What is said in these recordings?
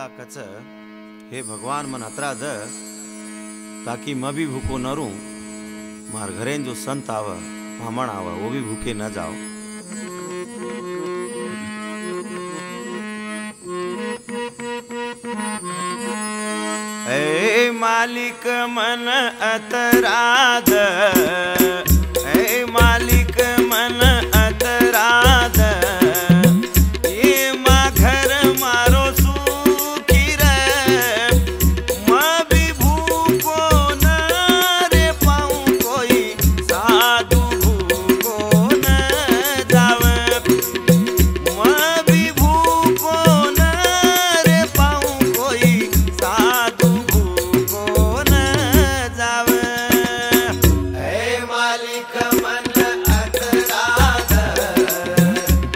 बोला कच हे भगवान मन अतरा द ताकि मैं भी भूखो न रू मार घरे जो संत आव ब्राह्मण आव वो भी भूखे न जाओ। ए मालिक मन अतरा द, ए मालिक मन अतरा द, ये माँ घर मारो सुखी रे, माँ भी भूखो न रे पाऊँ कोई साधु भूखो न जावे, माँ भी भूखो न रे पाऊँ कोई साधु भूखो न जावे। ए मालिक मन अतरा द,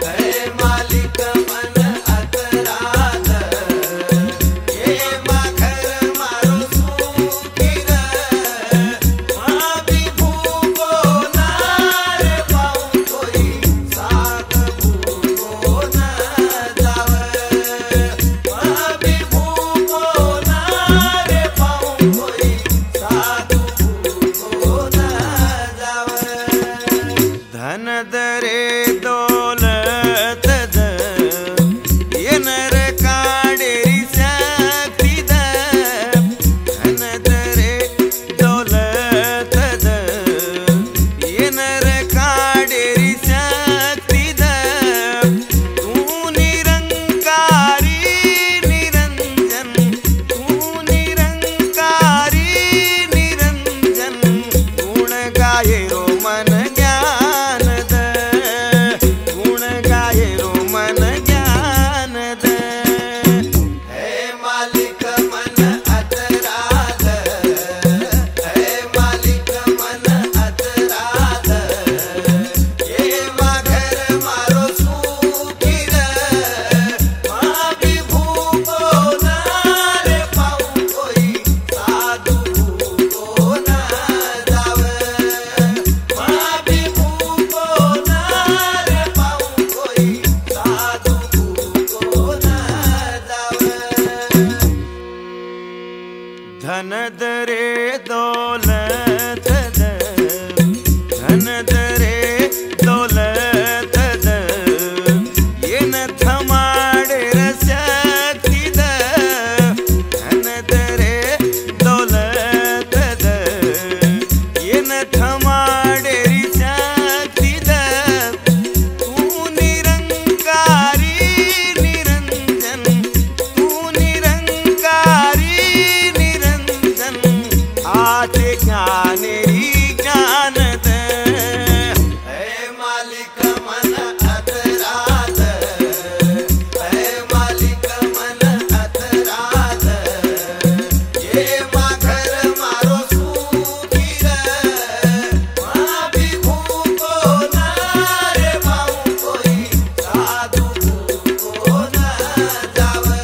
ए मालिक मन अतरा द, ये माँ घर मारो सुखी रे, माँ भी भूखो न रे पाऊँ कोई साधु भूखो न जावे, माँ भी भूखो न रे पाऊँ कोई साधु भूखो न जावे। धन दरे दौलत द, ये नर काडेरी शक्ति द, धन दरे दौलत द, ये नर काडेरी शक्ति द, तू निरंकारी निरंजन, तू निरंकारी निरंजन, गुण गाये रो मन ज्ञान द, गुण गाये रो मन ज्ञान द। हे मालिक मन अतरा द, हे मालिक मन अतरा द, ये माँ घर मारो सुखी रे, माँ भी भूखो न रे पाऊँ कोई साधु भूखो न जावे, माँ भी भूखो न रे पाऊँ कोई साधु भूखो न जावे। धन दरे दौलत द, धन दरे दौलत द, ये न थमाड़े रशक्ति द, धन दरे दौलत द, ये न थमाड़े शक्ति द, तू निरंकारी निरंजन, तू निरंकारी निरंजन, आते ज्ञानेरी ज्ञान द। हे मालिक मन अतरा द, हे मालिक मन अतरा द, ये माँ घर मारो सुखी रे, माँ भी भूखो न रे पाऊँ कोई साधु भूखो न जावे,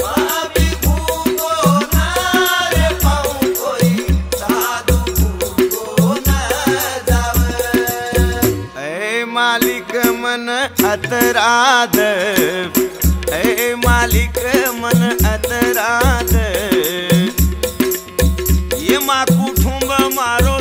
माँ भी भूखो न रे पाऊँ कोई साधु भूखो न जावे। ए मालिक मन अतरा द, ए मालिक मन अतरा द, ये माँ कुटुंब मारो